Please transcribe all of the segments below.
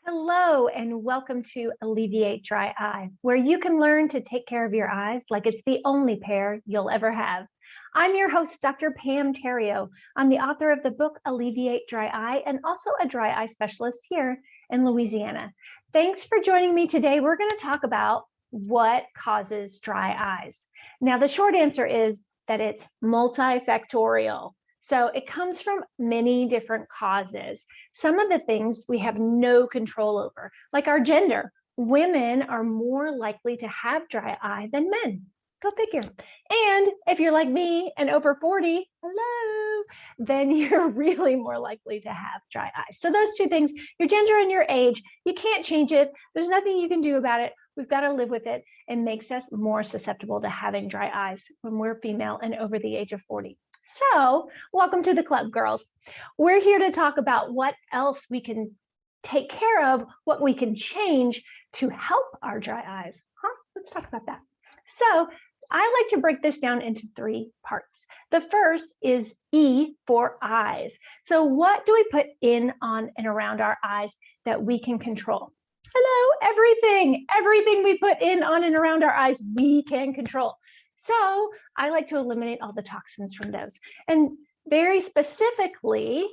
Hello, and welcome to Alleviate Dry Eye, where you can learn to take care of your eyes like it's the only pair you'll ever have. I'm your host, Dr. Pam Terrio. I'm the author of the book Alleviate Dry Eye and also a dry eye specialist here in Louisiana. Thanks for joining me today. We're going to talk about what causes dry eyes. Now, the short answer is that it's multifactorial. So it comes from many different causes. Some of the things we have no control over, like our gender. Women are more likely to have dry eye than men. Go figure. And if you're like me and over 40, hello, then you're really more likely to have dry eye. So those two things, your gender and your age, you can't change it. There's nothing you can do about it. We've got to live with it. It makes us more susceptible to having dry eyes when we're female and over the age of 40. So welcome to the club, girls. We're here to talk about what else we can take care of, what we can change to help our dry eyes. Let's talk about that. So I like to break this down into three parts. The first is E for eyes. So what do we put in, on, and around our eyes that we can control? Hello, everything we put in, on, and around our eyes, we can control. So I like to eliminate all the toxins from those. And very specifically,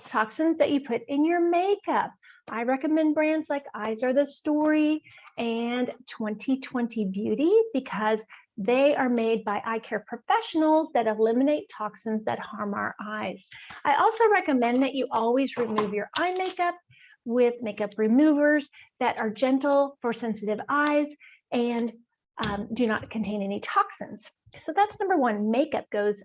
toxins that you put in your makeup. I recommend brands like Eyes Are the Story and 2020 Beauty because they are made by eye care professionals that eliminate toxins that harm our eyes. I also recommend that you always remove your eye makeup with makeup removers that are gentle for sensitive eyes and do not contain any toxins. So that's number one. Makeup goes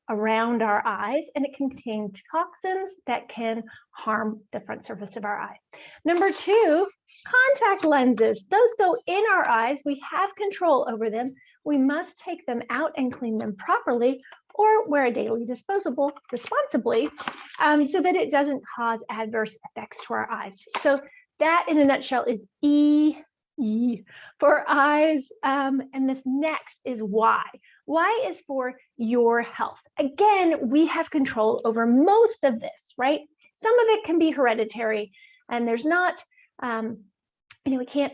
around our eyes and it contains toxins that can harm the front surface of our eye. Number two, contact lenses. Those go in our eyes. We have control over them. We must take them out and clean them properly or wear a daily disposable responsibly so that it doesn't cause adverse effects to our eyes. So that in a nutshell is E for eyes. And this next is Y. Y is for your health. Again, we have control over most of this, right? Some of it can be hereditary and there's not, we can't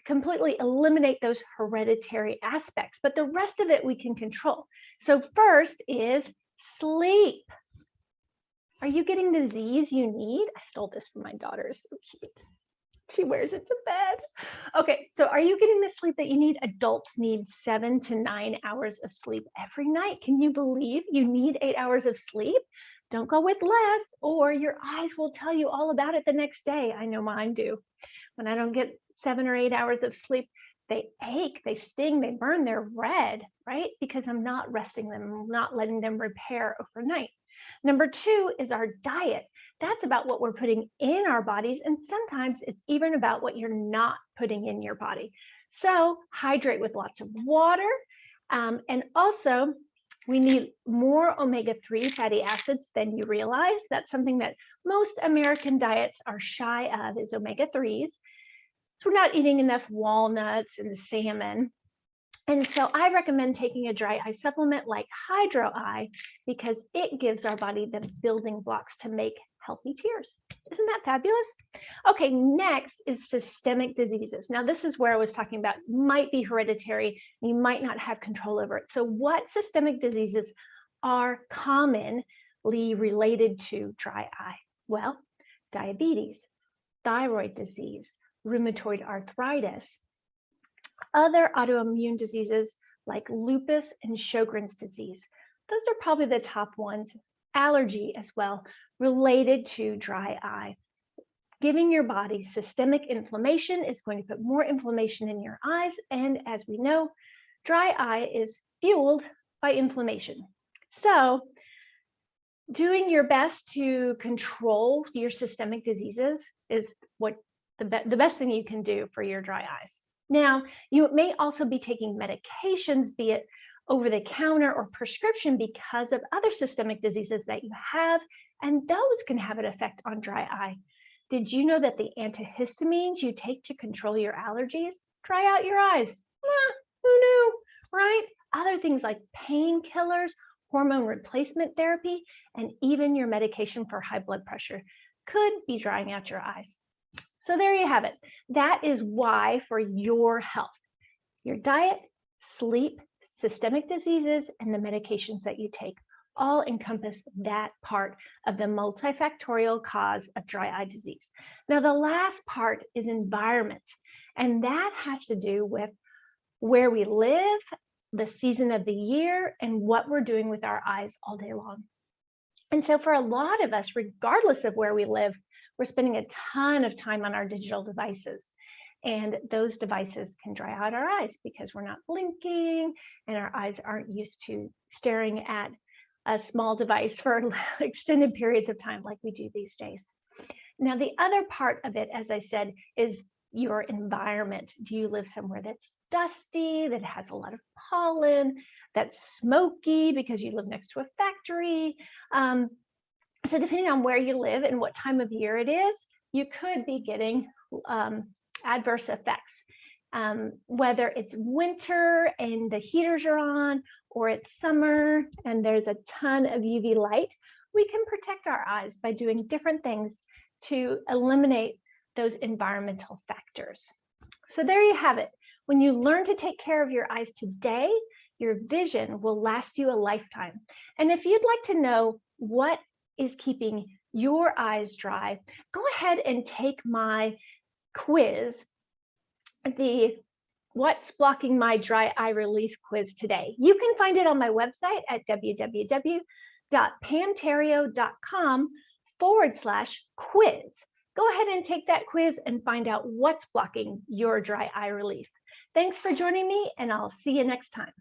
completely eliminate those hereditary aspects, but the rest of it we can control. So first is sleep. Are you getting the Z's you need? I stole this from my daughter, it's so cute. She wears it to bed. Okay, so are you getting the sleep that you need? Adults need 7 to 9 hours of sleep every night. Can you believe you need 8 hours of sleep? Don't go with less or your eyes will tell you all about it the next day. I know mine do. When I don't get 7 or 8 hours of sleep, they ache, they sting, they burn, they're red, right? Because I'm not resting them, I'm not letting them repair overnight. Number two is our diet. That's about what we're putting in our bodies. And sometimes it's even about what you're not putting in your body. So hydrate with lots of water. And also we need more omega-3 fatty acids than you realize. That's something that most American diets are shy of, is omega-3s. So we're not eating enough walnuts and salmon. And so I recommend taking a dry eye supplement like Hydro Eye because it gives our body the building blocks to make healthy tears. Isn't that fabulous? Okay, next is systemic diseases. Now, this is where I was talking about might be hereditary. You might not have control over it. So what systemic diseases are commonly related to dry eye? Well, diabetes, thyroid disease, rheumatoid arthritis, other autoimmune diseases like lupus and Sjogren's disease. Those are probably the top ones. Allergy as well, related to dry eye. Giving your body systemic inflammation is going to put more inflammation in your eyes. And as we know, dry eye is fueled by inflammation. So doing your best to control your systemic diseases is what the best thing you can do for your dry eyes. Now, you may also be taking medications, be it over the counter or prescription, because of other systemic diseases that you have, and those can have an effect on dry eye. Did you know that the antihistamines you take to control your allergies dry out your eyes? Who knew, right? Other things like painkillers, hormone replacement therapy, and even your medication for high blood pressure could be drying out your eyes. So there you have it. That is why for your health, your diet, sleep, systemic diseases, and the medications that you take all encompass that part of the multifactorial cause of dry eye disease. Now, the last part is environment, and that has to do with where we live, the season of the year, and what we're doing with our eyes all day long. And so for a lot of us, regardless of where we live, we're spending a ton of time on our digital devices. And those devices can dry out our eyes because we're not blinking and our eyes aren't used to staring at a small device for extended periods of time like we do these days. Now, the other part of it, as I said, is your environment. Do you live somewhere that's dusty, that has a lot of pollen, that's smoky because you live next to a factory? So depending on where you live and what time of year it is, you could be getting adverse effects. Whether it's winter and the heaters are on, or it's summer and there's a ton of UV light, we can protect our eyes by doing different things to eliminate those environmental factors. So there you have it. When you learn to take care of your eyes today, your vision will last you a lifetime. And if you'd like to know what is keeping your eyes dry, go ahead and take my quiz, the What's Blocking My Dry Eye Relief quiz today. You can find it on my website at www.pamterrio.com/quiz. Go ahead and take that quiz and find out what's blocking your dry eye relief. Thanks for joining me, and I'll see you next time.